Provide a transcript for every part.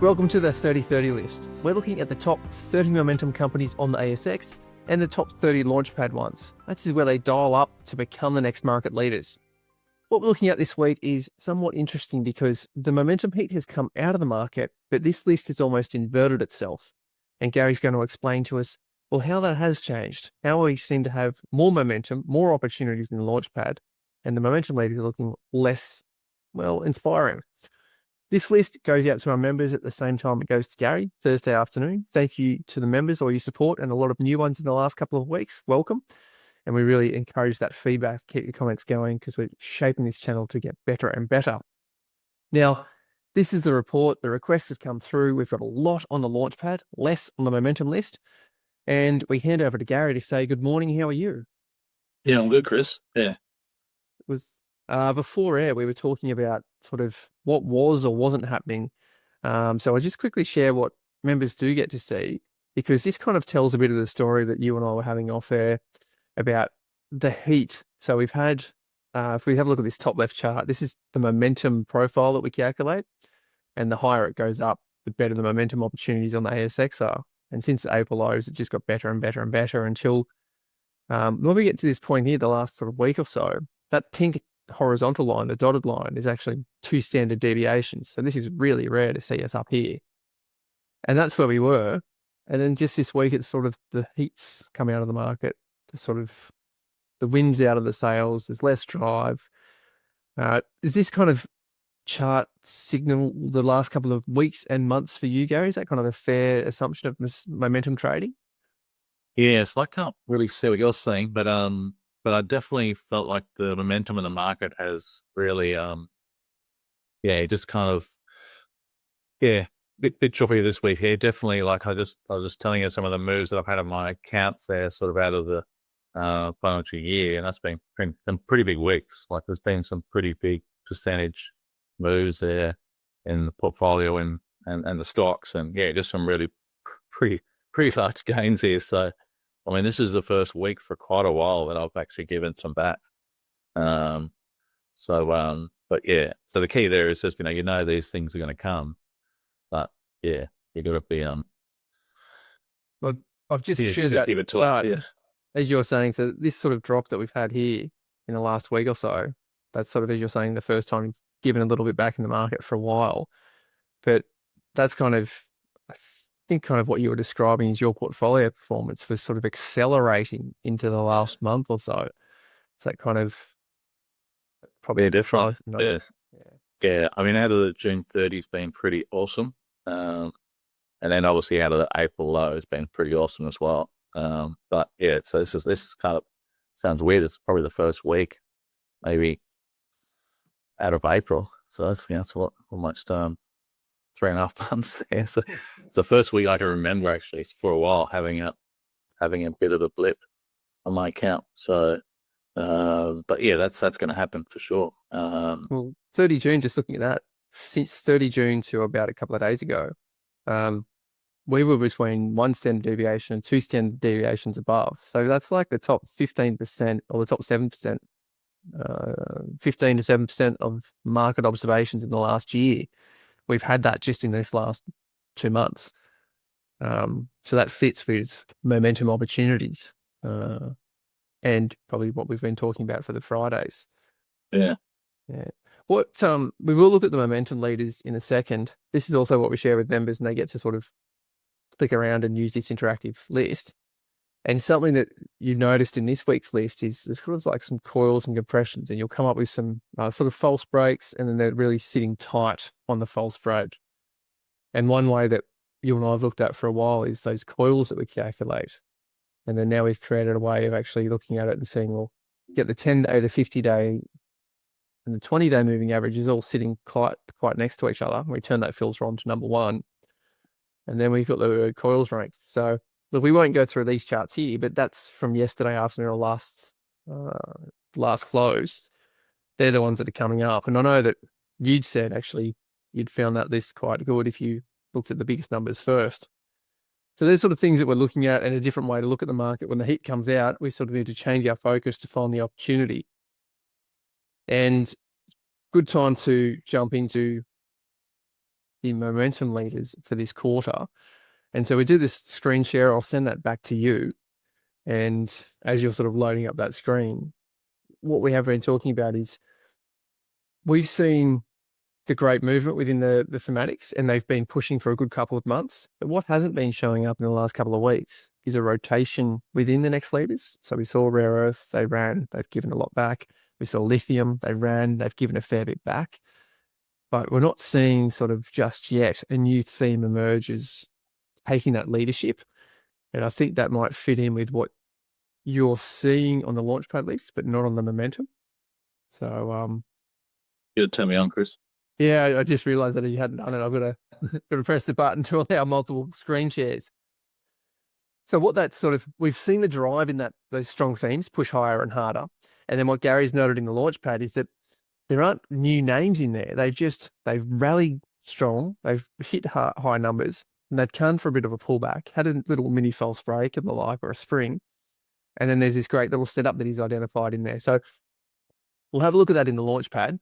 Welcome to the 30/30 list. We're looking at the top 30 momentum companies on the ASX and the top 30 launchpad ones. That's where they dial up to become the next market leaders. What we're looking at this week is somewhat interesting because the momentum heat has come out of the market, but this list has almost inverted itself. And Gary's going to explain to us, well, how that has changed, how we seem to have more momentum, more opportunities in the launchpad, and the momentum leaders are looking less, well, inspiring. This list goes out to our members at the same time it goes to Gary, Thursday afternoon. Thank you to the members, all your support, and a lot of new ones in the last couple of weeks. Welcome. And we really encourage that feedback. Keep your comments going because we're shaping this channel to get better and better. Now, this is the report. The requests have come through. We've got a lot on the launchpad, less on the momentum list. And we hand over to Gary to say, good morning. How are you? Yeah, I'm good, Chris. Yeah. Before air, we were talking about sort of what was or wasn't happening. So I'll just quickly share what members do get to see, because this kind of tells a bit of the story that you and I were having off air about the heat. So we've had, if we have a look at this top left chart, this is the momentum profile that we calculate. And the higher it goes up, the better the momentum opportunities on the ASX are. And since the April lows, it just got better and better and better until when we get to this point here, the last sort of week or so, that pink horizontal line, the dotted line, is actually 2 standard deviations. So this is really rare to see us up here. And that's where we were. And then just this week, it's sort of the heat's come out of the market, the wind's out of the sails, there's less drive. Is this kind of chart signal the last couple of weeks and months for you, Gary? Is that kind of a fair assumption of momentum trading? Yes, I can't really see what you're saying, but I definitely felt like the momentum in the market has really, just kind of, bit choppy this week here. Definitely, like I was just telling you some of the moves that I've had on my accounts there, sort of out of the financial year, and that's been some pretty big weeks. Like there's been some pretty big percentage moves there in the portfolio and the stocks, and just some really pretty large gains here. So, I mean, this is the first week for quite a while that I've actually given some back. But so the key there is just, you know, these things are going to come, but you got to be, Well, I've just shared that. Give it to it. As you're saying, so this sort of drop that we've had here in the last week or so, that's sort of, as you're saying, the first time you've given a little bit back in the market for a while. But that's kind of, I think kind of what you were describing is your portfolio performance was sort of accelerating into the last month or so. It's that kind of probably different. Yeah. I mean, out of the June 30 has been pretty awesome. And then obviously out of the April low has been pretty awesome as well. But yeah, so this is kind of sounds weird. It's probably the first week, maybe out of April. So that's what almost 3.5 months there. So it's the first week I can remember actually for a while having a bit of a blip on my account. So, but yeah, that's going to happen for sure. Well, 30 June, just looking at that, since 30 June to about a couple of days ago, we were between 1 standard deviation and 2 standard deviations above. So that's like the top 15% or the top 7%, 15 to 7% of market observations in the last year. We've had that just in this last 2 months. So that fits with momentum opportunities and probably what we've been talking about for the Fridays. Yeah. What we will look at the momentum leaders in a second. This is also what we share with members, and they get to sort of click around and use this interactive list. And something that you noticed in this week's list is there's sort of like some coils and compressions, and you'll come up with some sort of false breaks, and then they're really sitting tight on the false break. And one way that you and I have looked at for a while is those coils that we calculate. And then now we've created a way of actually looking at it and saying, well, get the 10-day, the 50-day, and the 20-day moving average is all sitting quite next to each other. We turn that filter on to number 1. And then we've got the coils rank. So look, we won't go through these charts here, but that's from yesterday afternoon or last close. They're the ones that are coming up. And I know that you'd said actually you'd found that list quite good if you looked at the biggest numbers first. So there's sort of things that we're looking at and a different way to look at the market. When the heat comes out, we sort of need to change our focus to find the opportunity. And good time to jump into the momentum leaders for this quarter. And so we do this screen share. I'll send that back to you. And as you're sort of loading up that screen, what we have been talking about is we've seen the great movement within the thematics, and they've been pushing for a good couple of months. But what hasn't been showing up in the last couple of weeks is a rotation within the next leaders. So we saw rare earths, they ran, they've given a lot back. We saw lithium, they ran, they've given a fair bit back. But we're not seeing sort of just yet a new theme emerges taking that leadership. And I think that might fit in with what you're seeing on the launchpad list, but not on the momentum. So, you tell me on, Chris. Yeah, I just realized that you hadn't done it. I've got to press the button to allow multiple screen shares. So what that's sort of, we've seen the drive in that those strong themes push higher and harder. And then what Gary's noted in the launchpad is that there aren't new names in there. They've rallied strong. They've hit high numbers, and they've come for a bit of a pullback, had a little mini false break and the like, or a spring. And then there's this great little setup that he's identified in there. So we'll have a look at that in the launchpad.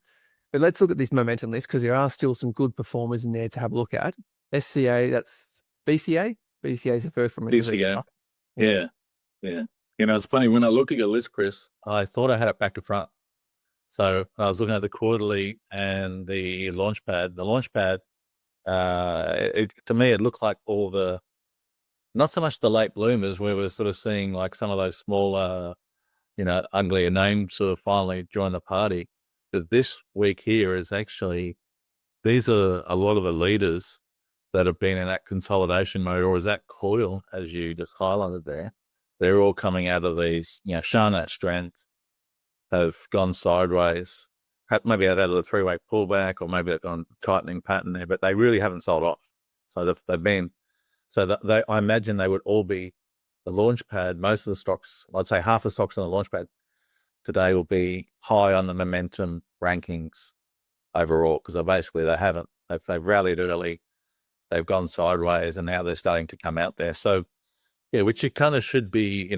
But let's look at this momentum list, because there are still some good performers in there to have a look at. SCA, that's BCA. BCA is the first one. BCA. Yeah. You know, it's funny, when I looked at your list, Chris, I thought I had it back to front. So I was looking at the quarterly and the launchpad. The launchpad, to me, it looked like all the, not so much the late bloomers, where we're sort of seeing like some of those smaller, uglier names sort of finally join the party. But this week here is actually, these are a lot of the leaders that have been in that consolidation mode, or is that coil, as you just highlighted there. They're all coming out of these, shown that strength, have gone sideways. Maybe they've had a three-way pullback, or maybe they've gone tightening pattern there, but they really haven't sold off. So they've been, I imagine they would all be the launch pad. Most of the stocks, I'd say half the stocks on the launch pad today will be high on the momentum rankings overall, because they've rallied early, they've gone sideways, and now they're starting to come out there. So yeah, which it kind of should be,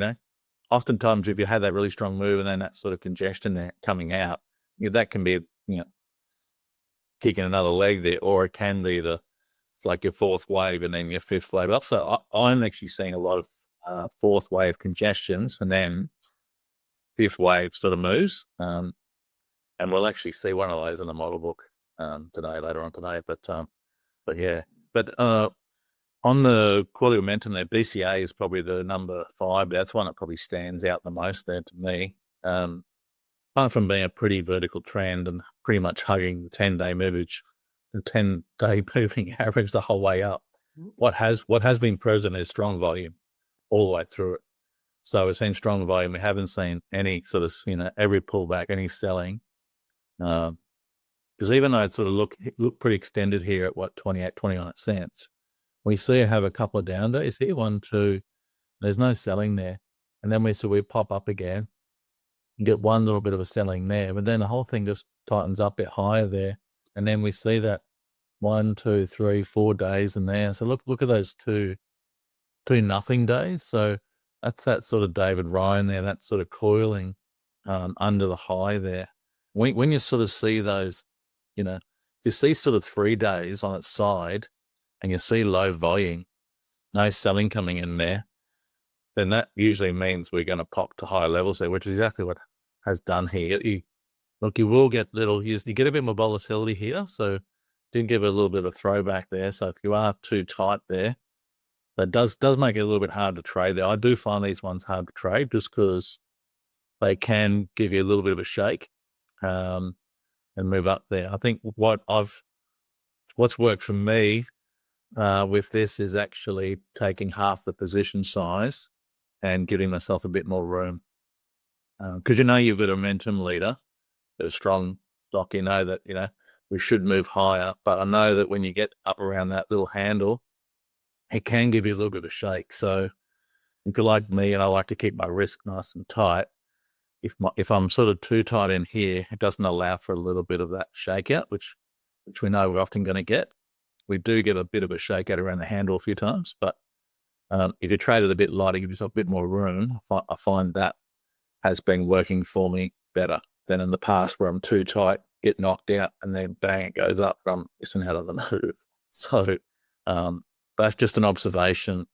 oftentimes if you had that really strong move and then that sort of congestion there coming out, that can be, kicking another leg there, or it can be it's like your fourth wave and then your fifth wave up. So I'm actually seeing a lot of fourth wave congestions, and then fifth wave sort of moves. And we'll actually see one of those in the model book later on today. But yeah, on the quality momentum there, BCA is probably the number 5. But that's one that probably stands out the most there to me. Apart from being a pretty vertical trend and pretty much hugging the 10-day movage, the 10-day moving average the whole way up, what has been present is strong volume all the way through it. So we're seeing strong volume. We haven't seen any sort of, every pullback, any selling. Because even though it sort of look pretty extended here at 29 cents, we see it have a couple of down days here, 1, 2, there's no selling there. And then we pop up again, get one little bit of a selling there, but then the whole thing just tightens up a bit higher there. And then we see that 1, 2, 3, 4 days in there. So look at those two nothing days. So that's that sort of David Ryan there, that sort of coiling under the high there. When you sort of see those, you see sort of 3 days on its side, and you see low volume, no selling coming in there, then that usually means we're going to pop to higher levels there, which is exactly what has done here. You will get you get a bit more volatility here. So did give it a little bit of a throwback there. So if you are too tight there, that does make it a little bit hard to trade there. I do find these ones hard to trade just because they can give you a little bit of a shake and move up there. I think what's worked for me with this is actually taking half the position size and giving myself a bit more room. Because you've got a momentum leader, a strong stock, that, we should move higher. But I know that when you get up around that little handle, it can give you a little bit of a shake. So if you're like me and I like to keep my risk nice and tight, if I'm sort of too tight in here, it doesn't allow for a little bit of that shakeout, which we know we're often going to get. We do get a bit of a shakeout around the handle a few times, but if you trade it a bit lighter, give yourself a bit more room, I find that has been working for me better than in the past, where I'm too tight, get knocked out, and then bang, it goes up. I'm missing out on the move. So that's just an observation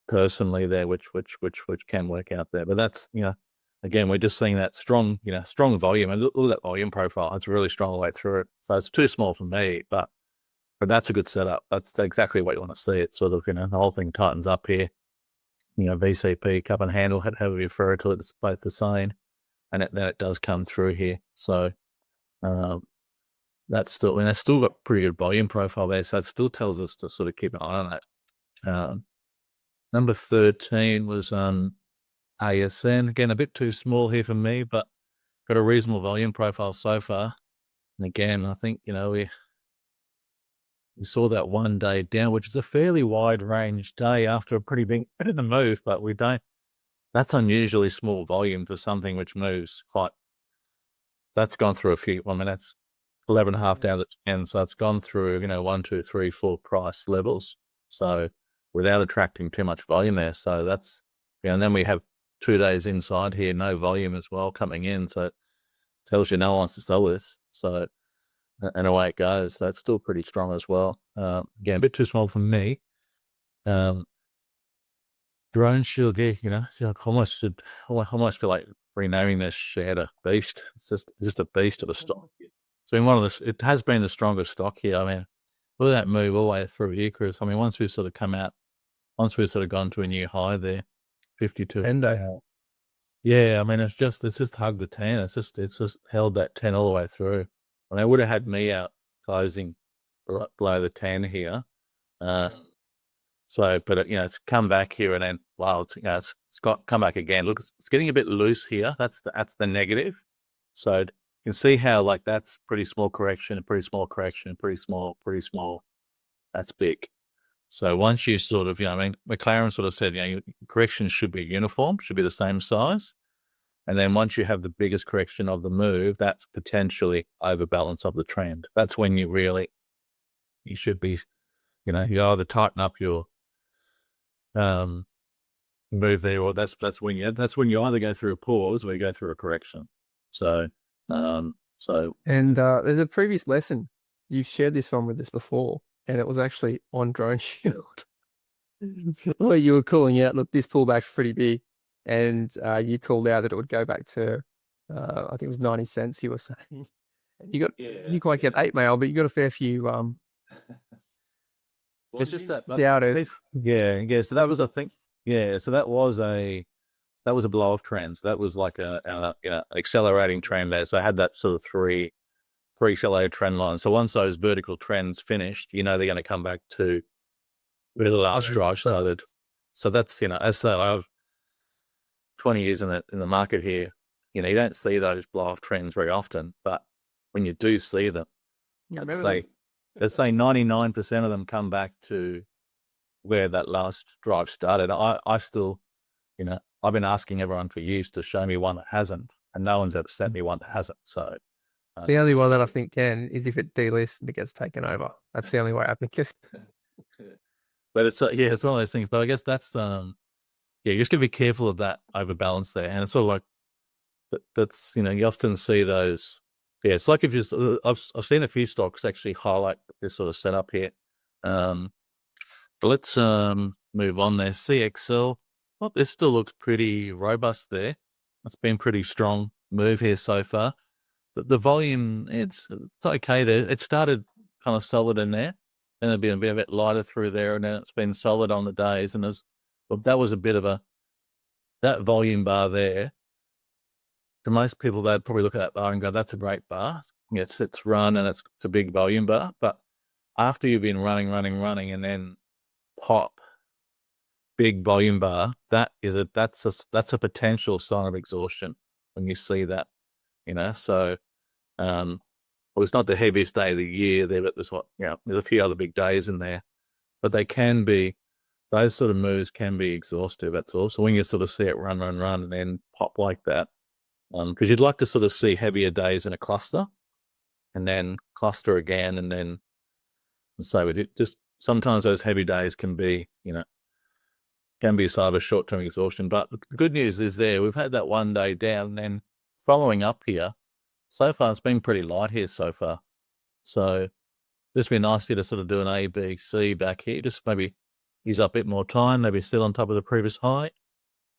personally there, which can work out there. But that's, again, we're just seeing that strong volume, and look at that volume profile. It's really strong all the way through it. So it's too small for me, but that's a good setup. That's exactly what you want to see. It's sort of, the whole thing tightens up here. VCP, cup and handle, however you refer to it, it's both the same. And then it does come through here. So that's still, that's still got pretty good volume profile there. So it still tells us to sort of keep an eye on that. Number 13 was ASN. Again, a bit too small here for me, but got a reasonable volume profile so far. And again, I think, we saw that 1 day down, which is a fairly wide range day after a pretty big move, but that's unusually small volume for something which moves quite. That's gone through a few, that's 11.5 down to 10. So it's gone through, 1, 2, 3, 4 price levels. So without attracting too much volume there. So that's, and then we have 2 days inside here, no volume as well coming in. So it tells you no one wants to sell this. So, and away it goes. So it's still pretty strong as well. Again, a bit too small for me. Drone shield here, I almost feel like renaming this share to Beast. It's just a beast of a stock. So it has been the strongest stock here. Look at that move all the way through here, Chris. Once we've sort of come out, once we've sort of gone to a new high there, 52. 10 day. Yeah, it's just hugged the 10. It's just held that 10 all the way through. And they would have had me out closing below the 10 here. So, but it's come back here, and then it's got come back again. Look, it's getting a bit loose here. That's the negative. So you can see how that's pretty small correction, a pretty small correction, pretty small. That's big. So once you sort of, McLaren sort of said, corrections should be uniform, should be the same size. And then once you have the biggest correction of the move, that's potentially overbalance of the trend. That's when you should be, you either tighten up your move there, or that's when you either go through a pause or you go through a correction. So, and there's a previous lesson. You've shared this one with us before, and it was actually on Drone Shield, where you were calling out, look, this pullback's pretty big, and you called out that it would go back to, I think it was 90 cents. You were saying you quite get 8 mail, but you got a fair few. Well, it's just that doubters. Yeah. So that was a thing. Yeah. So that was a blow off trend. So that was like a accelerating trend there. So I had that sort of three accelerated trend lines. So once those vertical trends finished, they're going to come back to where the last drive started. So that's, as I say, I have 20 years in the market here. You don't see those blow off trends very often, but when you do see them, let's say 99% of them come back to where that last drive started. I still, I've been asking everyone for years to show me one that hasn't, and no one's ever sent me one that hasn't. So the only one that I think can is if it delists and it gets taken over. That's the only way I think it. But it's one of those things. But I guess that's you just gotta be careful of that overbalance there, and it's sort of like that's you often see those. Yeah, it's like if I've seen a few stocks actually highlight this sort of setup here. But let's move on there. CXL. Well, this still looks pretty robust there. It's been pretty strong move here so far. But the volume, it's okay there. It started kind of solid in there, and it's been a bit lighter through there, and then it's been solid on the days. And that was a bit of that volume bar there. To most people, they'd probably look at that bar and go, that's a great bar. It's run and it's a big volume bar. But after you've been running, and then pop, big volume bar, that's a potential sign of exhaustion when you see that, So, it's not the heaviest day of the year there, but there's a few other big days in there. But those sort of moves can be exhaustive. That's all. So when you sort of see it run, and then pop like that, because you'd like to sort of see heavier days in a cluster, and then cluster again, and then so it just sometimes those heavy days can be a sign of short-term exhaustion. But the good news is we've had that 1 day down, and then following up here, so far it's been pretty light here so far. So just be nice here to sort of do an A, B, C back here. Just maybe use up a bit more time, maybe still on top of the previous high.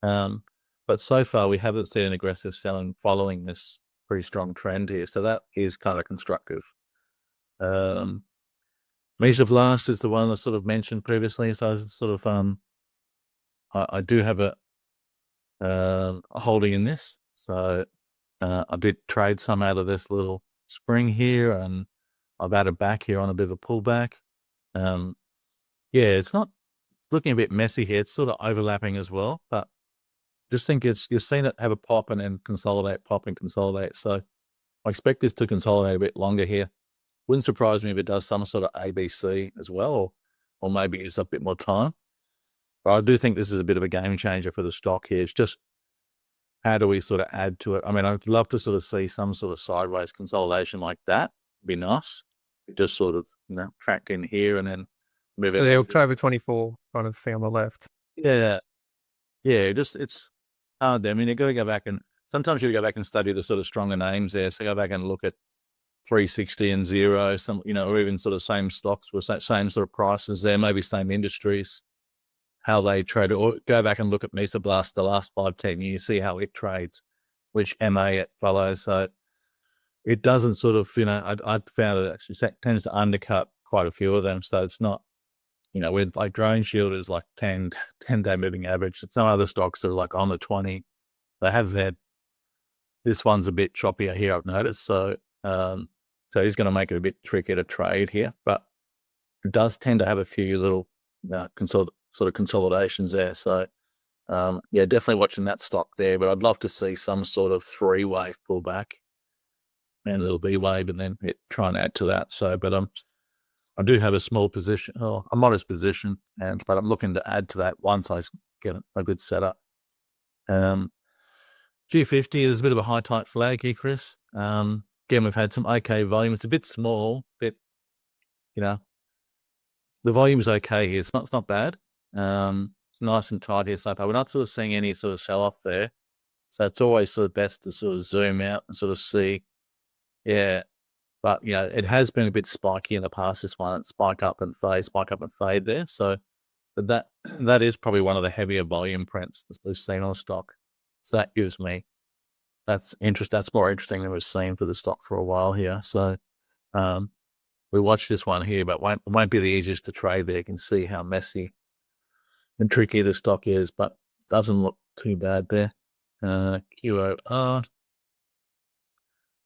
But so far we haven't seen an aggressive selling following this pretty strong trend here. So that is kind of constructive. Mesoblast is the one I sort of mentioned previously. So sort of, I do have a holding in this. So I did trade some out of this little spring here, and I've added back here on a bit of a pullback. Yeah, it's not looking a bit messy here. It's sort of overlapping as well, but just think you've seen it have a pop and then consolidate, pop and consolidate. So I expect this to consolidate a bit longer here. Wouldn't surprise me if it does some sort of ABC as well, or maybe use up a bit more time. But I do think this is a bit of a game changer for the stock here. It's just, how do we sort of add to it? I mean, I'd love to sort of see some sort of sideways consolidation like that. It'd be nice. Just sort of, track in here and then move it. The October 24 kind of thing on the left. Yeah. It's hard there. I mean, you've got to go back and sometimes you go back and study the sort of stronger names there. So go back and look at 360 and 0, some, or even sort of same stocks with same sort of prices there, maybe same industries, how they trade, or go back and look at Mesoblast the last 5-10 years, see how it trades, which MA it follows. So it doesn't sort of, I found it actually tends to undercut quite a few of them. So it's not, with like Drone Shield is like 10-day moving average. Some other stocks are like on the 20. They have that. This one's a bit choppier here, I've noticed. So he's going to make it a bit trickier to trade here, but it does tend to have a few little sort of consolidations there. So yeah, definitely watching that stock there, but I'd love to see some sort of 3-wave pullback and a little B wave and then try and add to that. So, but I do have a small position, a modest position, but I'm looking to add to that once I get a good setup. G50 is a bit of a high tight flag here, Chris. Again, we've had some okay volume. It's a bit small, the volume is okay here. It's not bad. Nice and tight here so far. We're not sort of seeing any sort of sell off there. So it's always sort of best to sort of zoom out and sort of see. Yeah. But, it has been a bit spiky in the past, this one. It's spike up and fade there. So but that is probably one of the heavier volume prints that we've seen on the stock. So that gives me, that's more interesting than we've seen for the stock for a while here. So we watch this one here, but it won't be the easiest to trade there. You can see how messy and tricky the stock is, but doesn't look too bad there. QOR.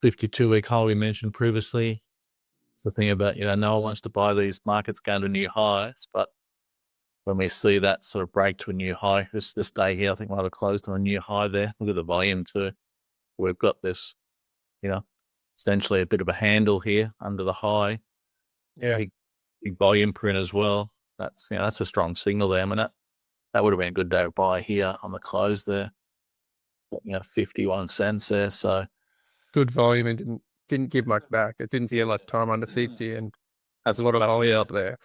52-week high we mentioned previously. It's the thing about, no one wants to buy these markets going to new highs, but when we see that sort of break to a new high, this day here, I think might have closed on a new high there. Look at the volume too. We've got this, essentially a bit of a handle here under the high. Yeah. Big volume print as well. That's, that's a strong signal there. I mean, that would have been a good day to buy here on the close there. 51 cents there. So good volume and didn't give much back. It didn't feel like time under 60, and that's a lot of volume up there.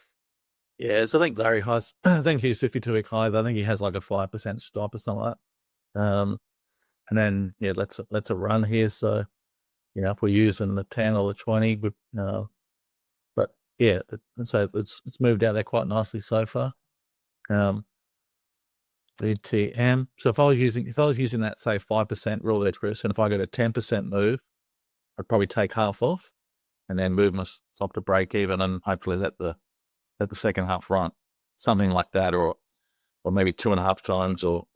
Yeah, so I think Larry has, I think he's 52-week high. I think he has like a 5% stop or something like that. And then, let's a run here. So, if we're using the 10 or the 20, but yeah, so it's moved out there quite nicely so far. BTM. So if I was using that, say 5% rule there, Chris, and if I got a 10% move, I'd probably take half off and then move my stop to break even and hopefully let the second half run, something like that, or maybe 2.5 times or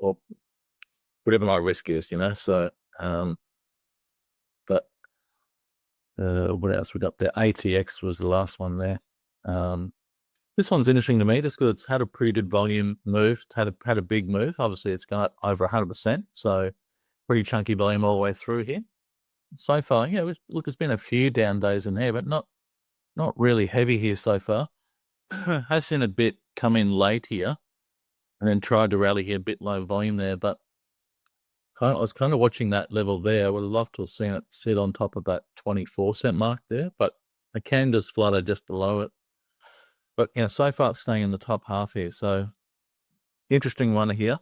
whatever my risk is, So, but what else we got there? ATX was the last one there. This one's interesting to me just because it's had a pretty good volume move. It's had a big move. Obviously, it's gone over 100%. So pretty chunky volume all the way through here. So far, look, it's been a few down days in there, but not really heavy here so far. Has seen a bit come in late here and then tried to rally here a bit low volume there, but I was kind of watching that level there. I would have loved to have seen it sit on top of that 24-cent mark there, but the candle just flutter just below it. But, so far it's staying in the top half here. So interesting one here.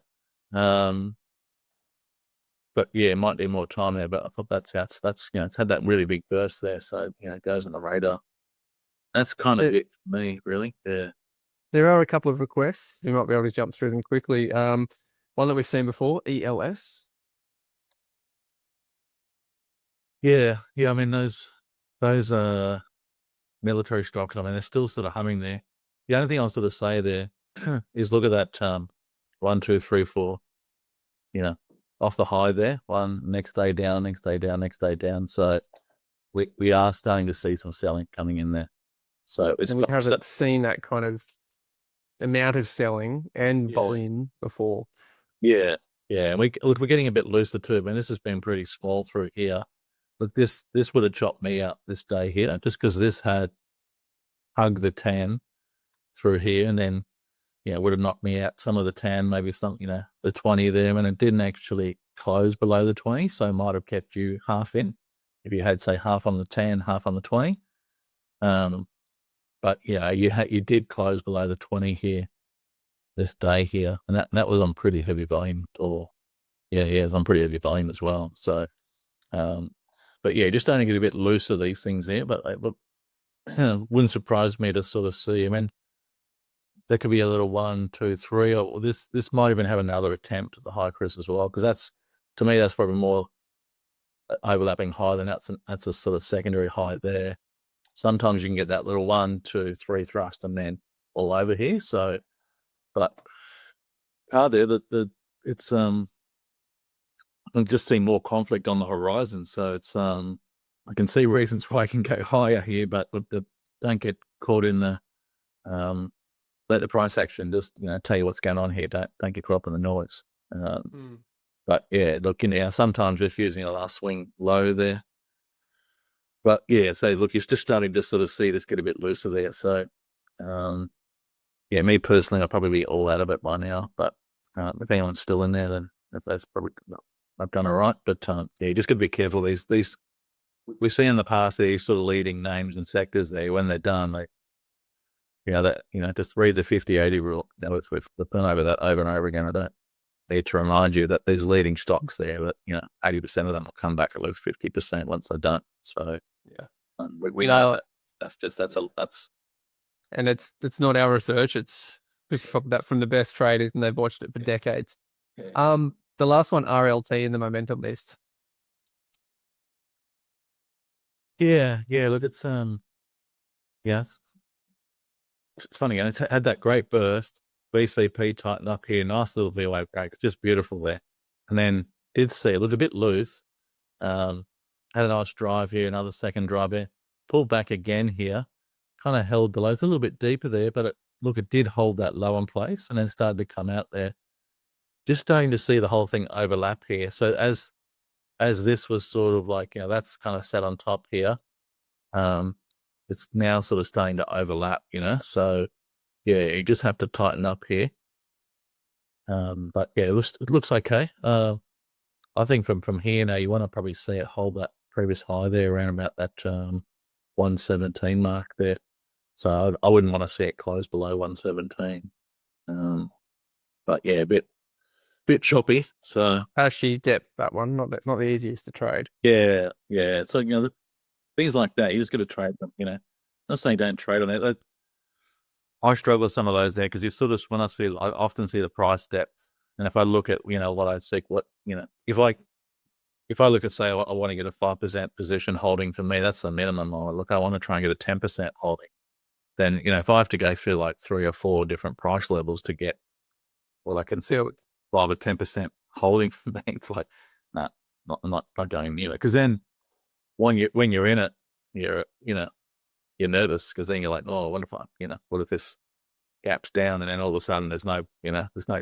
But yeah, it might need more time there, but I thought that's it's had that really big burst there. So, it goes on the radar. That's kind of it for me, really. Yeah. There are a couple of requests. We might be able to jump through them quickly. One that we've seen before, ELS. Yeah. I mean, those military stocks, I mean, they're still sort of humming there. The only thing I'll sort of say there is look at that 1, 2, 3, 4, off the high there. One, next day down, next day down, next day down. So we are starting to see some selling coming in there. So it's, And we haven't seen that kind of amount of selling and volume before. Yeah. And we're getting a bit looser too. I mean, this has been pretty small through here. But this would have chopped me up this day here, just because this had hugged the tan through here, and then would have knocked me out some of the tan, maybe some the 20 there, and it didn't actually close below the 20, so might have kept you half in if you had, say, half on the tan, half on the 20. But you did close below the 20 here this day here, and that was on pretty heavy volume, or it was on pretty heavy volume as well. So but just starting to get a bit looser, these things there. But wouldn't surprise me to sort of see. I mean, there could be a little 1, 2, 3, or this might even have another attempt at the high Chris as well, because that's, to me, that's probably more overlapping high than that's a sort of secondary high there. Sometimes you can get that little 1, 2, 3 thrust and then all over here. So, but there, it's I'm just seeing more conflict on the horizon. So it's I can see reasons why I can go higher here, but don't get caught in the let the price action just tell you what's going on here. Don't get caught up in the noise. But look, sometimes just using a last swing low there. But so look, you're just starting to sort of see this get a bit looser there. So me personally, I'll probably be all out of it by now. But if anyone's still in there, then that's probably I've done all right. But you just got to be careful. These we see in the past these sort of leading names and sectors there, when they're done, just read the 50-80 rule. We've been over that over and over again. I don't need to remind you that there's leading stocks there, that 80% of them will come back at least 50% once they're done. So we know that. And it's not our research. We've got that from the best traders, and they've watched it for decades. The last one, RLT in the momentum list. Look, it's it's funny. It's had that great burst. BCP tightened up here, nice little V-wave break, just beautiful there. And then did see it looked a bit loose. Had a nice drive here, another second drive here. Pulled back again here, kind of held the low. It's a little bit deeper there, but it did hold that low in place, and then started to come out there. Just starting to see the whole thing overlap here. So as this was sort of like, that's kind of sat on top here. It's now sort of starting to overlap, so you just have to tighten up here. But it looks okay. I think from here now, you want to probably see it hold that previous high there around about that 117 mark there. So I wouldn't want to see it close below 117. But a bit choppy. So Actually, depth, that one, not the easiest to trade. Yeah. So things like that, you just got to trade them. Not saying don't trade on it. I struggle with some of those there, because you sort of, I often see the price depth, and if I look at what I seek, if I look at, say, I want to get a 5% position holding, for me that's the minimum. I want to try and get a 10% holding. Then if I have to go through like 3 or 4 different price levels to get I can see 5 or 10% holding for me, it's like, nah, not going near it. Because then when you're in it, you're nervous, because then you're like, oh, what if this gaps down, and then all of a sudden there's no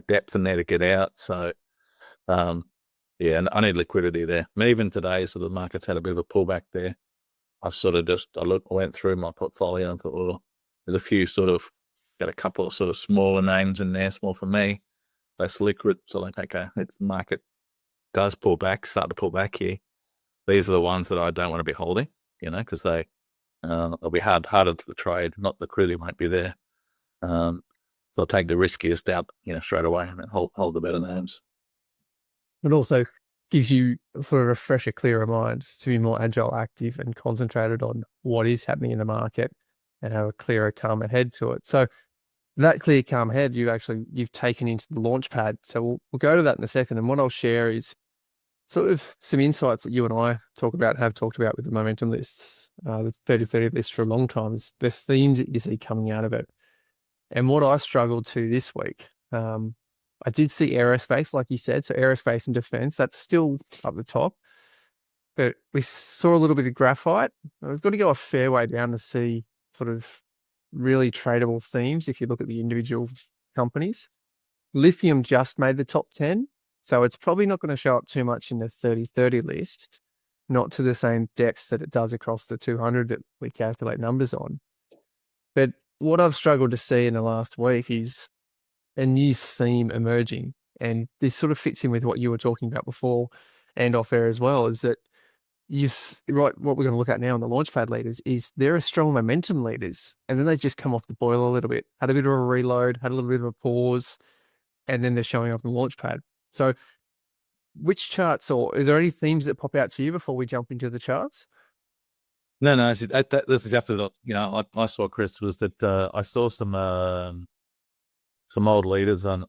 depth in there to get out. So and I need liquidity there. I mean, even today, so the market's had a bit of a pullback there. I've sort of I went through my portfolio and thought, well, there's a few got a couple of sort of smaller names in there, small for me, less liquid. So like, okay, the market does start to pull back here. These are the ones that I don't want to be holding, because they'll be harder to trade. Not liquidity won't be there. So I'll take the riskiest out, straight away, and then hold the better names. It also gives you sort of a fresher, clearer mind to be more agile, active, and concentrated on what is happening in the market. and have a clearer, calmer head to it. So that clear, calm head, you've taken into the launch pad. So we'll go to that in a second. And what I'll share is sort of some insights that you and I have talked about with the momentum lists, the 30-30 list for a long time, is the themes that you see coming out of it. And what I struggled to this week, I did see aerospace, like you said. So aerospace and defense, that's still up the top. But we saw a little bit of graphite. We've got to go a fair way down to see sort of really tradable themes if you look at the individual companies. Lithium just made the top 10, so it's probably not going to show up too much in the 30-30 list, not to the same depth that it does across the 200 that we calculate numbers on. But what I've struggled to see in the last week is a new theme emerging, and this sort of fits in with what you were talking about before and off air as well, is that what we're going to look at now in the launchpad leaders is there are strong momentum leaders, and then they just come off the boil a little bit, had a bit of a reload, had a little bit of a pause, and then they're showing up in the launchpad. So which charts, or are there any themes that pop out to you before we jump into the charts? No, that's exactly what, I saw, Chris, was that I saw some old leaders on,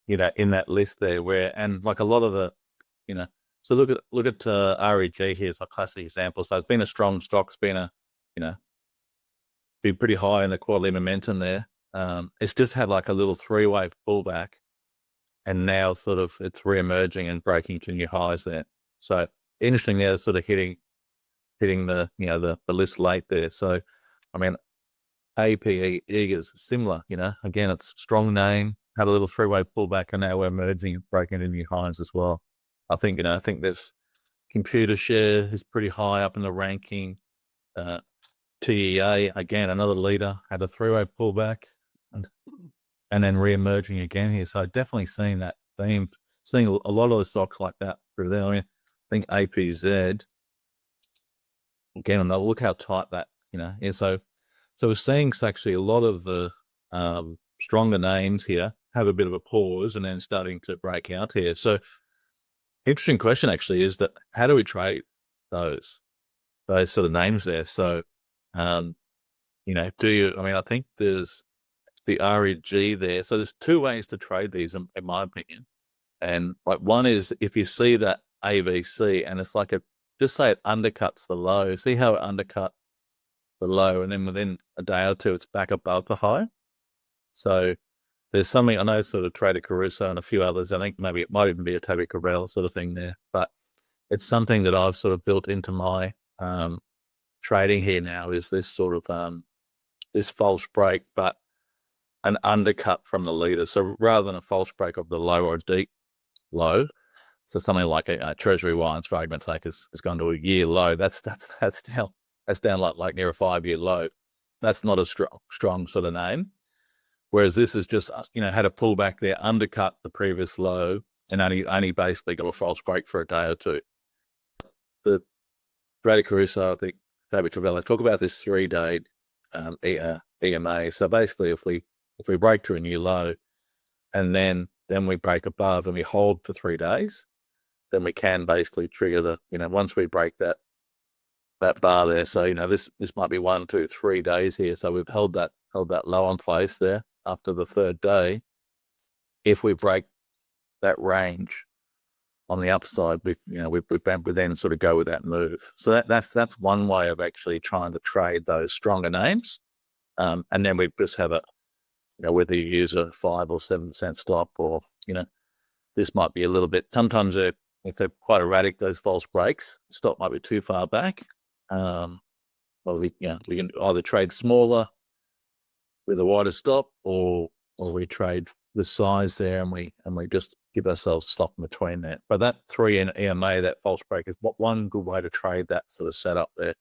in that list there and like a lot of the, so look at REG here as a classic example. So it's been a strong stock. It's been been pretty high in the quarterly momentum there. It's just had like a little 3-wave pullback, and now sort of it's re-emerging and breaking to new highs there. So interesting there, sort of hitting the, the list late there. So, I mean, APE is similar, again, it's a strong name, had a little 3-wave pullback, and now we're emerging and breaking into new highs as well. I think there's computer share is pretty high up in the ranking. TEA, again, another leader, had a 3-wave pullback and then re-emerging again here. So definitely seeing that theme, seeing a lot of the stocks like that through there. I mean, I think APZ, again, and look how tight that, is. So we're seeing actually a lot of the stronger names here have a bit of a pause and then starting to break out here. So interesting question actually is that how do we trade those sort of names there? So, I think there's the REG there. So there's 2 ways to trade these in my opinion. And like one is if you see that ABC and it's like just say it undercuts the low, see how it undercut the low, and then within a day or two, it's back above the high. So there's something, I know sort of Trader Caruso and a few others, I think maybe it might even be a Toby Carell sort of thing there, but it's something that I've sort of built into my trading here now, is this sort of this false break, but an undercut from the leader. So rather than a false break of the low or a deep low, so something like a Treasury Wines, for argument's sake, has gone to a year low. That's down like near a 5-year low. That's not a strong sort of name. Whereas this is just, had a pullback there, undercut the previous low, and only basically got a false break for a day or two. The Trader Caruso, I think, David Travella, talk about this 3-day EMA. So basically, if we break to a new low, and then we break above and we hold for 3 days, then we can basically trigger the, once we break that bar there. So, this might be 1, 2, 3 days here. So we've held that low in place there after the 3rd day. If we break that range on the upside, we then sort of go with that move. So that's one way of actually trying to trade those stronger names. And then we just have whether you use a 5 or 7% stop, or, this might be a little bit, sometimes if they're quite erratic, those false breaks, stop might be too far back. Well, we can either trade smaller with a wider stop, or we trade the size there and we just give ourselves stop in between that. But that 3 in EMA, that false break, is one good way to trade that sort of setup there.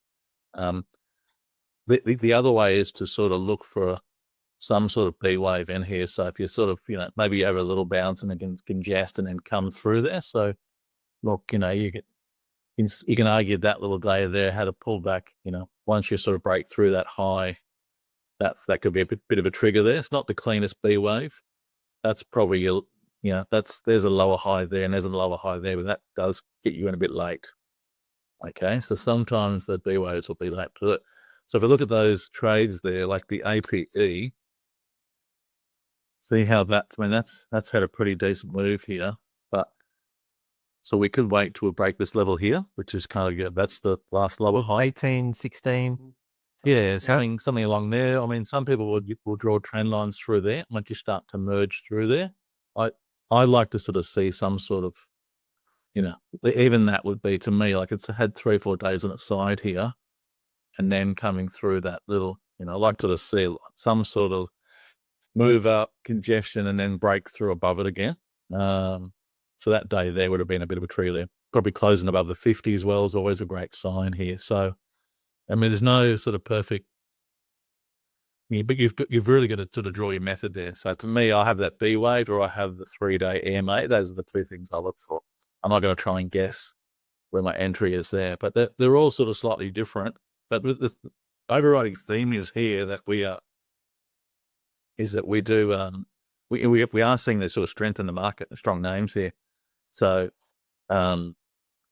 The other way is to sort of look for some sort of B wave in here. So if you sort of, maybe you have a little bounce and it can congest and then come through there. So look, you can argue that little day there had a pullback, once you sort of break through that high, that could be a bit of a trigger there. It's not the cleanest B wave. That's probably, there's a lower high there and there's a lower high there, but that does get you in a bit late. Okay. So sometimes the B waves will be late to it. So if we look at those trades there, like the APE, see how that's, I mean, that's had a pretty decent move here, but so we could wait to break this level here, which is kind of good. That's the last level high. 18, 16. Yeah, something along there. I mean, some people will draw trend lines through there once you start to merge through there. I like to sort of see some sort of, even that would be to me, like it's had 3 or 4 days on its side here, and then coming through that little, I like to see some sort of move up, congestion, and then break through above it again. So that day there would have been a bit of a tree there. Probably closing above the 50 as well is always a great sign here. So, I mean, there's no sort of perfect, but you've really got to sort of draw your method there. So to me, I have that B wave or I have the 3-day EMA. Those are the 2 things I look for. I'm not going to try and guess where my entry is there, but they're all sort of slightly different. But with this overriding theme is here that we are, is that we do, we are seeing this sort of strength in the market, strong names here. So, and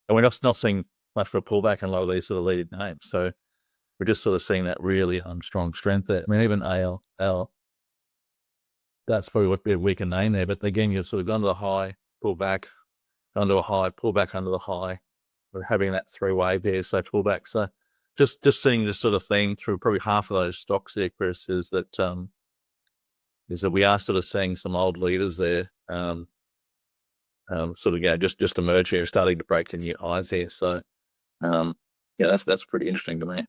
we're not seeing much for a pullback in a lot of these sort of leading names. So we're just sort of seeing that really strong strength there. I mean, even AL, that's probably a weaker name there, but again, you've sort of gone to the high, pull back, gone to a high, pull back under the high. We're having that 3-wave there, so pull back. So just seeing this sort of theme through probably half of those stocks there, Chris, is that we are sort of seeing some old leaders there, sort of, just emerge here, starting to break the new highs here. So, that's pretty interesting to me.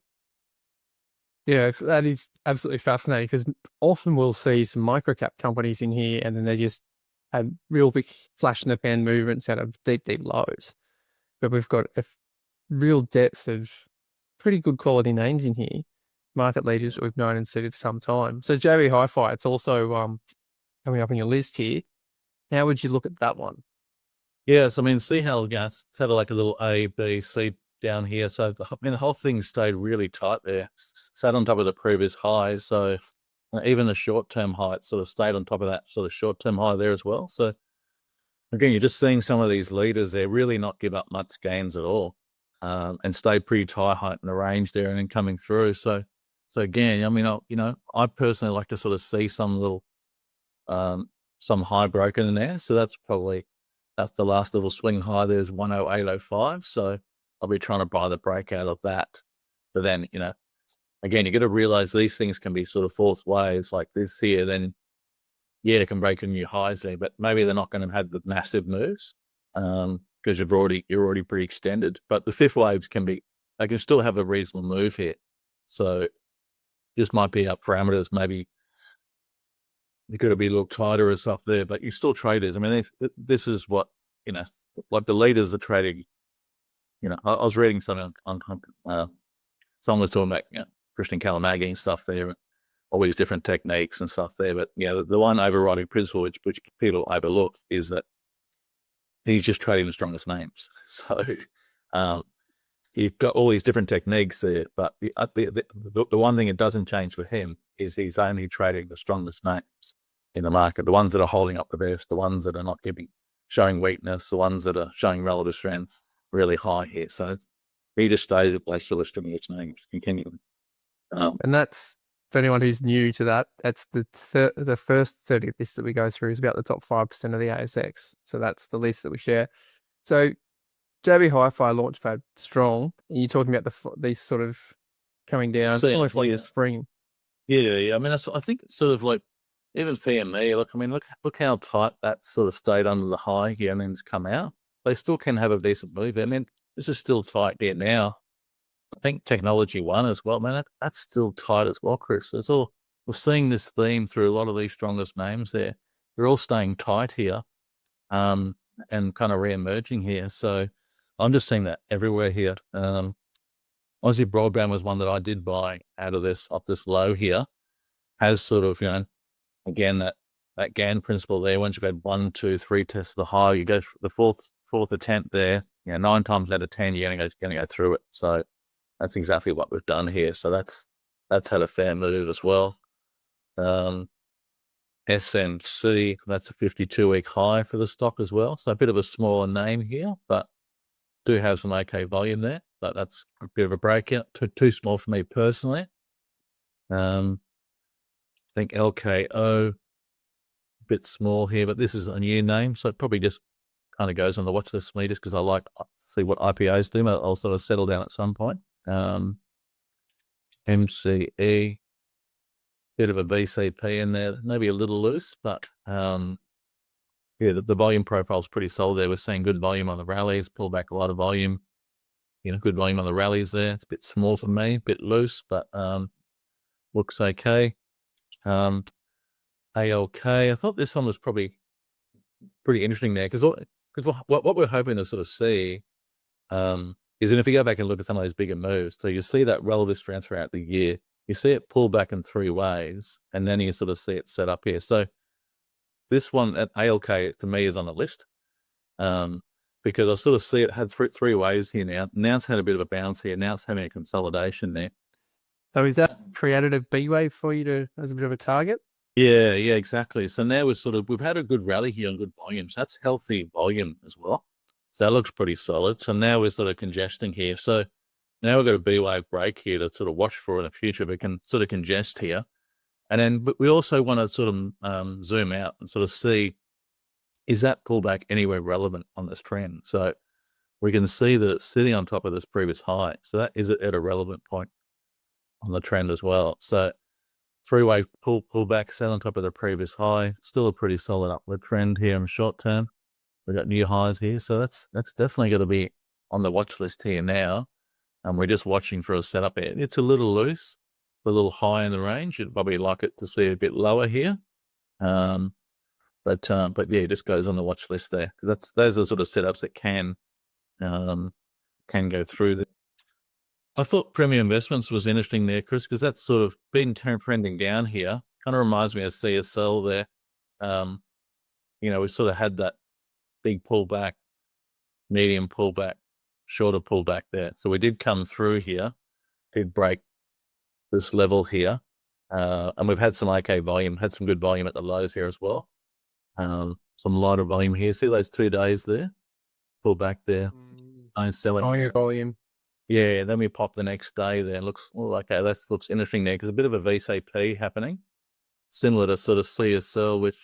Yeah, that is absolutely fascinating because often we'll see some microcap companies in here and then they just have real big flash in the pan movements out of deep, deep lows. But we've got a real depth of pretty good quality names in here, market leaders that we've known and seen for some time. So JB Hi-Fi, it's also coming up on your list here. How would you look at that one? Yes, I mean, see how it's had like a little A, B, C down here. So the whole thing stayed really tight there, sat on top of the previous highs. So even the short-term high, it sort of stayed on top of that sort of short-term high there as well. So again, you're just seeing some of these leaders there really not give up much gains at all, and stay pretty tight in the range there and then coming through. So again, I mean, I personally like to sort of see some little, some high broken in there. So that's the last little swing high. There's 108.05. So I'll be trying to buy the breakout of that. But then, again, you got to realize these things can be sort of false waves like this here. Then, it can break a new highs there, but maybe they're not going to have the massive moves because you're already pretty extended. But the 5th waves they can still have a reasonable move here. So just might be up parameters. Maybe you got to be a little tighter or stuff there, but you're still traders. I mean, this is what, like the leaders are trading. I was reading something on someone was talking about, Christian Kalamagi and stuff there, all these different techniques and stuff there. But the one overriding principle which people overlook is that he's just trading the strongest names. So you've got all these different techniques there, but the one thing it doesn't change for him is he's only trading the strongest names in the market, the ones that are holding up the best, the ones that are not showing weakness, the ones that are showing relative strength really high here. So he just stays at place for the strongest names continually. And that's, for anyone who's new to that, that's the first 30 list that we go through is about the top 5% of the ASX. So that's the list that we share. So JB Hi-Fi Launchpad strong. And you're talking about these sort of coming down, almost like the spring. Yeah. I mean, I think it's sort of like even PME. Look, I mean, look how tight that sort of stayed under the high here and then it's come out. They still can have a decent move. I mean, this is still tight there now. I think Technology One as well, man. That's still tight as well, Chris. We're seeing this theme through a lot of these strongest names there. They're all staying tight here, and kind of re-emerging here. So I'm just seeing that everywhere here. Aussie Broadband was one that I did buy out of off this low here. Has sort of, again that GAN principle there. Once you've had 1, 2, 3 tests the high, you go through the fourth attempt there. 9 times out of 10, you're going to go through it. So that's exactly what we've done here. So that's had a fair move as well. SNC, that's a 52-week high for the stock as well. So a bit of a smaller name here, but do have some okay volume there. But that's a bit of a breakout. Too small for me personally. I think LKO, a bit small here, but this is a new name, so it probably just kind of goes on the watch list for me just because I like to see what IPOs do. I'll sort of settle down at some point. MCE, bit of a VCP in there, maybe a little loose, but yeah, the volume profile is pretty solid there. We're seeing good volume on the rallies, pull back a lot of volume, good volume on the rallies there. It's a bit small for me, a bit loose, but looks okay. ALK, I thought this one was probably pretty interesting there because what we're hoping to sort of see is that if you go back and look at some of those bigger moves, so you see that relative strength throughout the year, you see it pull back in 3 waves, and then you sort of see it set up here. So this one at ALK to me is on the list because I sort of see it had 3 waves here now. Now it's had a bit of a bounce here. Now it's having a consolidation there. So is that created a B wave for you as a bit of a target? Yeah, exactly. So now we've had a good rally here on good volumes. That's healthy volume as well. So that looks pretty solid. So now we're sort of congesting here. So now we've got a B wave break here to sort of watch for in the future. We can sort of congest here. And then but we also want to sort of zoom out and sort of see, is that pullback anywhere relevant on this trend? So we can see that it's sitting on top of this previous high. So that is at a relevant point on the trend as well. So 3-way pullback, set on top of the previous high. Still a pretty solid upward trend here in the short term. We've got new highs here. So that's definitely going to be on the watch list here now. And we're just watching for a setup here. It's a little loose, a little high in the range. You'd probably like it to see a bit lower here. But yeah, it just goes on the watch list there. Those are sort of setups that can go through the. I thought Premium Investments was interesting there, Chris, because that's sort of been trending down here. Kind of reminds me of CSL there. We sort of had that big pullback, medium pullback, shorter pullback there. So we did come through here, did break this level here. And we've had some okay volume, had some good volume at the lows here as well. Some lighter volume here. See those 2 days there? Pull back there. Don't sell it. Higher volume. Yeah, then we pop the next day there. Looks okay. That looks interesting there because a bit of a VCP happening, similar to sort of CSL, which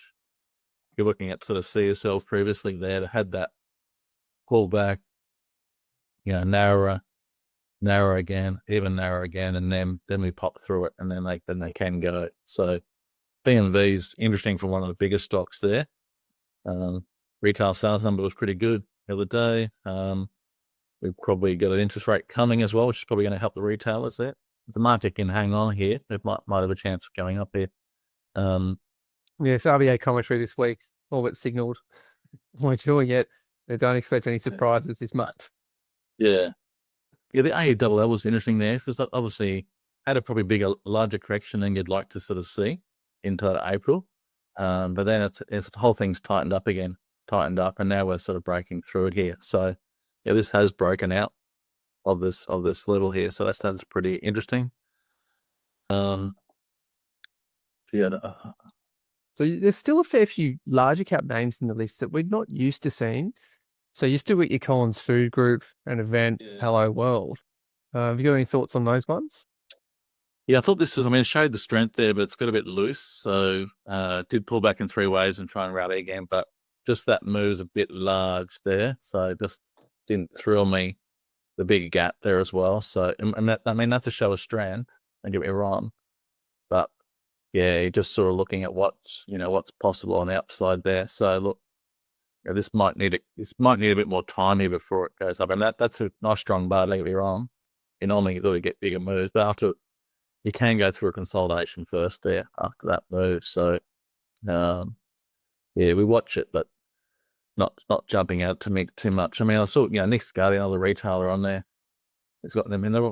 you're looking at sort of CSL previously there that had that pullback, narrower again, even narrower again, and then we pop through it, and then they can go. So BNV's interesting for one of the bigger stocks there. Retail sales number was pretty good the other day. We've probably got an interest rate coming as well, which is probably going to help the retailers there. If the market can hang on here, it might have a chance of going up here. Yes, RBA commentary this week, all but signalled we're doing it. They don't expect any surprises this month. Yeah, the AELL was interesting there because obviously had a probably larger correction than you'd like to sort of see into April. But then the whole thing's tightened up, and now we're sort of breaking through it here. So yeah, this has broken out of this level here. So that's pretty interesting. Yeah. So there's still a fair few larger cap names in the list that we're not used to seeing. So you still got your Collins Food Group, an Event, Hello World. Have you got any thoughts on those ones? Yeah, I thought this was, it showed the strength there, but it's got a bit loose. So did pull back in 3 waves and try and rally again, but just that move's a bit large there. So just didn't thrill me, the big gap there as well. So, and that's a show of strength, don't get me wrong. But yeah, you're just sort of looking at what's possible on the upside there. So look, this might need a bit more time here before it goes up. And that's a nice strong bar, don't get me wrong. You normally sort of get bigger moves, but after you can go through a consolidation first there after that move. So yeah, we watch it, but not jumping out to me too much. I saw Nick Scali, another retailer on there. It's got them in there.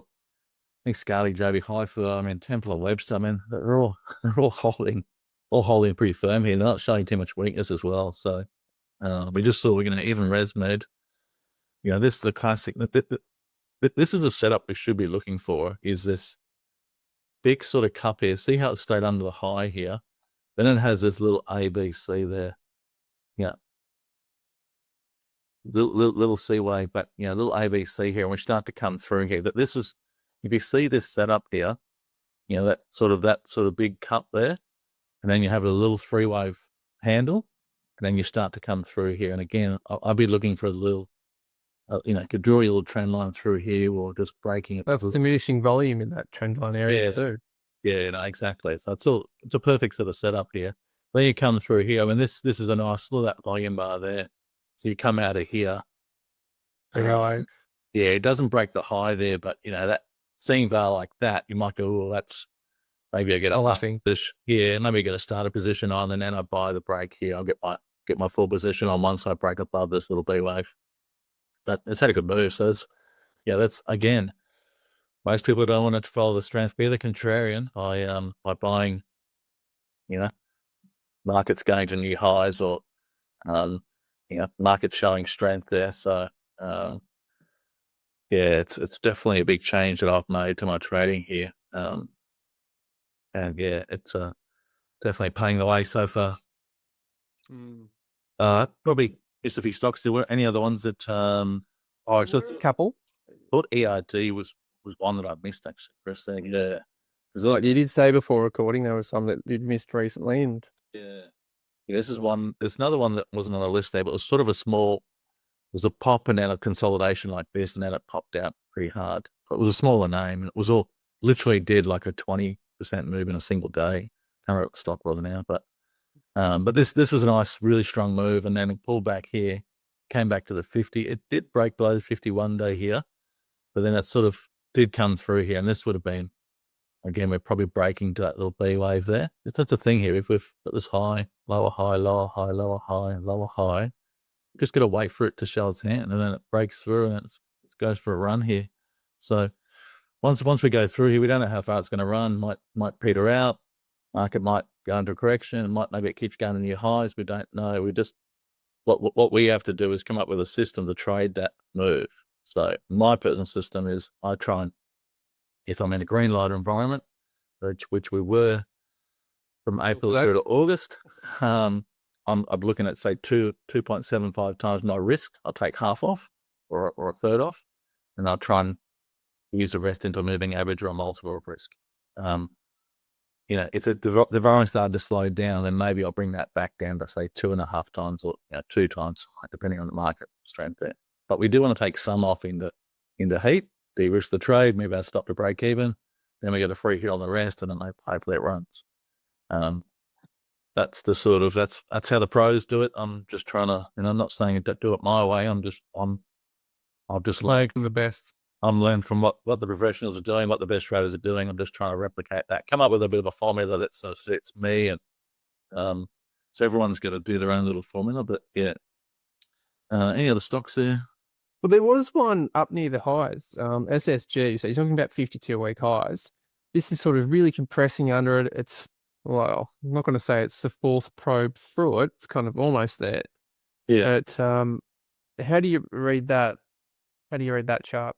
Nick Scali, JB Hi-Fi, Templar Webster. They're all holding pretty firm here. They're not showing too much weakness as well. So we just saw even ResMed. This is the classic. This is a setup we should be looking for. Is this big sort of cup here? See how it stayed under the high here. Then it has this little ABC there. Yeah. Little C wave, but little ABC here, and we start to come through here. That this is, if you see this setup here, you know, that sort of big cup there, and then you have a little 3-wave handle, and then you start to come through here. And again, I'll be looking for a little, you know, could draw your little trend line through here, or just breaking it. That's diminishing volume in that trend line area too. Yeah, no, exactly. So it's a perfect sort of setup here. Then you come through here. I mean, this is a nice, look at that volume bar there. So you come out of here. Right. Yeah, it doesn't break the high there, but you know, that seeing bar like that, you might go, well, that's maybe I get a position. Yeah, maybe I get a starter position on, and then I buy the break here. I'll get my full position on once I break above this little B wave. But it's had a good move. So that's again, most people don't want to follow the strength, be the contrarian by buying, you know, markets going to new highs, or you know, market showing strength there. So yeah, it's definitely a big change that I've made to my trading here. And yeah, it's definitely paying the way so far. Probably just a few stocks. There were any other ones that so it's a couple. I thought ERD was one that I missed actually for a second. Yeah. Like you did say before recording, there was some that you'd missed recently, and yeah, this is one. There's another one that wasn't on the list there, but it was sort of a small. It was a pop and then a consolidation like this, and then it popped out pretty hard. It was a smaller name, and it was all literally did like a 20% move in a single day. Can't remember what the stock was now, but this was a nice, really strong move, and then it pulled back here, came back to the 50. It did break below the 51 day here, but then that sort of did come through here, and this would have been, again, we're probably breaking to that little B wave there. That's a thing here. If we've got this high, lower high, lower high, lower high, lower high, just got to wait for it to show its hand, and then it breaks through and it goes for a run here. So once we go through here, we don't know how far it's going to run. Might peter out. Market might go into a correction. Maybe it keeps going to new highs. We don't know. We just what we have to do is come up with a system to trade that move. So my personal system is I try and, if I'm in a green light environment, which we were from April through to August, I'm looking at say 2.75 times my risk. I'll take half off or a third off, and I'll try and use the rest into a moving average or a multiple of risk. You know, if the environment started to slow down, then maybe I'll bring that back down to say 2.5 times or 2 times, depending on the market strength there. But we do want to take some off into heat, de-risk the trade, maybe I stop to break even, then we get a free hit on the rest, and then hopefully it runs. That's the sort of that's how the pros do it. I'm just trying to, and I'm not saying do it my way. I've just learned the best. I'm learning from what the professionals are doing, what the best traders are doing. I'm just trying to replicate that, come up with a bit of a formula that sort of suits me, and so everyone's got to do their own little formula. But yeah, any other stocks there? Well, there was one up near the highs, SSG. So you're talking about 52-week highs. This is sort of really compressing under it. It's, well, I'm not going to say it's the fourth probe through it. It's kind of almost there. Yeah. But how do you read that? How do you read that chart?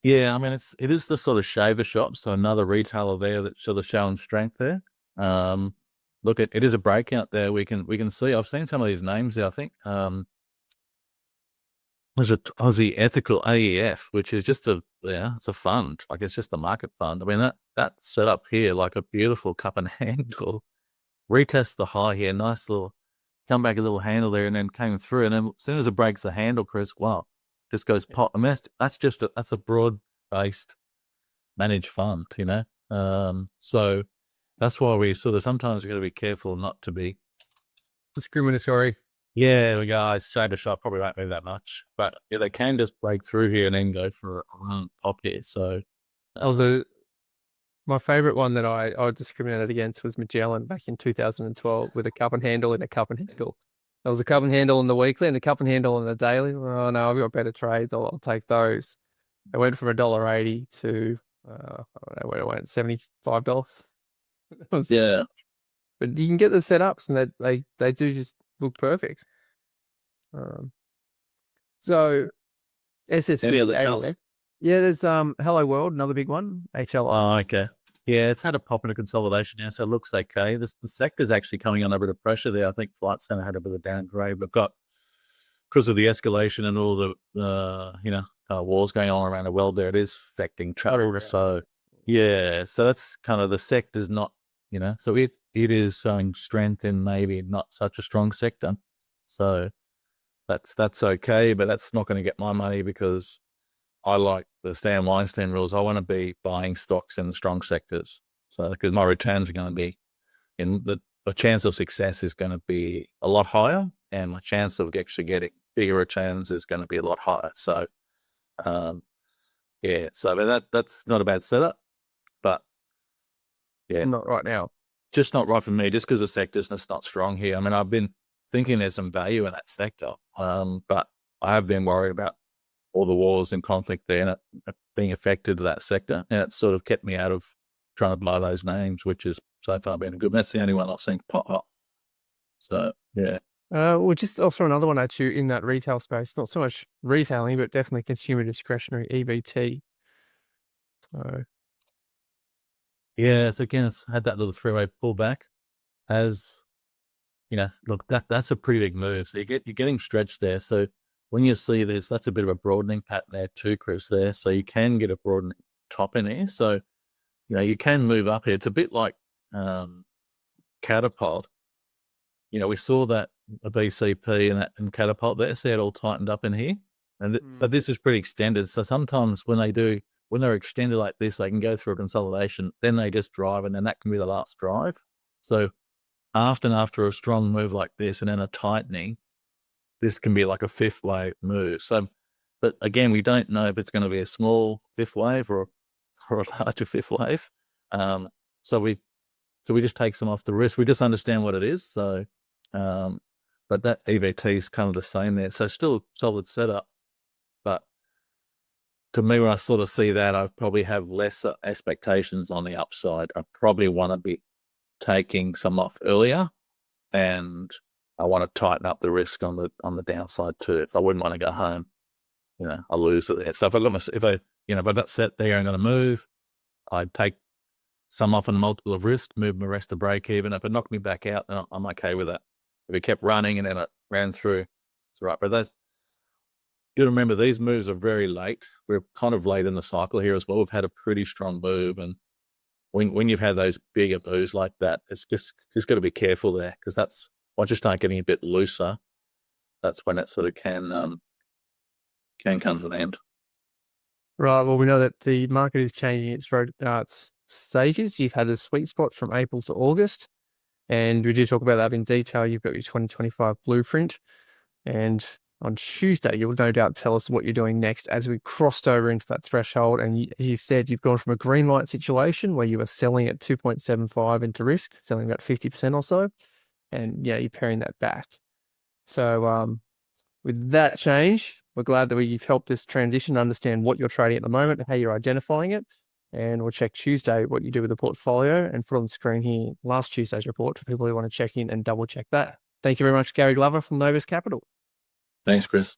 Yeah, I mean, it is the sort of shaver shop. So another retailer there that's sort of showing strength there. Look, it is a breakout there. We can see. I've seen some of these names there. I think there's a Aussie Ethical AEF, which is just it's a fund. Like, it's just a market fund. I mean, that's set up here like a beautiful cup and handle. Retest the high here, nice little come back a little handle there, and then came through. And then as soon as it breaks the handle, Chris, wow, just goes pot. I mean, that's a broad-based managed fund, you know. So that's why we sort of sometimes got to be careful not to be discriminatory. Yeah, we guys shaver shop probably won't move that much, but yeah, they can just break through here and then go for a run pop here. So, my favorite one that I discriminated against was Magellan back in 2012 with a cup and handle and a cup and handle. There was a cup and handle on the weekly and a cup and handle on the daily. Oh no, I've got better trades. I'll take those. It went from $1.80 to I don't know where it went, $75. Yeah, but you can get the setups, and they do just look perfect. So SSB, yeah, there's Hello World, another big one, HLI. Oh, okay. Yeah, it's had a pop in a consolidation now, so it looks okay. The sector's actually coming under a bit of pressure there. I think Flight's going to have a bit of a downgrade. We've got, because of the escalation and all the wars going on around the world there, it is affecting travel. So Yeah, so that's kind of the sector's not, so it is showing strength in maybe not such a strong sector. So that's okay, but that's not going to get my money because I like the Stan Weinstein rules. I want to be buying stocks in the strong sectors. So because my returns are going to be the chance of success is going to be a lot higher, and my chance of actually getting bigger returns is going to be a lot higher. So, yeah, so that's not a bad setup, but yeah, Not right now. just not right for me. Just because the sector's just not strong here. I mean, I've been thinking there's some value in that sector, but I have been worried about all the wars and conflict there and it being affected to that sector, and it's sort of kept me out of trying to buy those names, which is so far been a good. That's the only one I've seen pop up. So yeah. We'll just offer another one at you in that retail space. Not so much retailing, but definitely consumer discretionary, EBT. So Yeah, so again, it's had that little three-way pullback. Look, that's a pretty big move. So you're getting stretched there. So when you see this, that's a bit of a broadening pattern there too, Chris. There, so you can get a broadening top in here. So you can move up here. It's a bit like Catapult. We saw that a BCP and Catapult there. See it all tightened up in here, but this is pretty extended. So sometimes when they're extended like this, they can go through a consolidation, then they just drive, and then that can be the last drive. So after a strong move like this and then a tightening, this can be like a fifth wave move. So, but again, we don't know if it's going to be a small fifth wave or a larger fifth wave. So we just take some off the risk. We just understand what it is. So, but that EVT is kind of the same there. So still a solid setup, but to me, when I sort of see that, I probably have lesser expectations on the upside. I probably want to be taking some off earlier, and I want to tighten up the risk on the downside too. So I wouldn't want to go home, I lose it there. So if I've got set there, I'm going to move, I'd take some off on a multiple of risk, move my rest to break even. If it knocked me back out, then I'm okay with that. If it kept running and then it ran through, it's right. But you got to remember, these moves are very late. We're kind of late in the cycle here as well. We've had a pretty strong move, and when you've had those bigger moves like that, it's just got to be careful there, because that's once you start getting a bit looser, that's when it sort of can come to an end. right, well, we know that the market is changing its stages. You've had a sweet spot from April to August, and we did talk about that in detail. You've got your 2025 blueprint, and on Tuesday, you'll no doubt tell us what you're doing next as we crossed over into that threshold. And you've said you've gone from a green light situation where you were selling at 2.75 into risk, selling about 50% or so. And yeah, you're paring that back. So with that change, we're glad that we've helped this transition, understand what you're trading at the moment, how you're identifying it. And we'll check Tuesday what you do with the portfolio and put on the screen here last Tuesday's report for people who want to check in and double check that. Thank you very much, Gary Glover from Novus Capital. Thanks, Chris.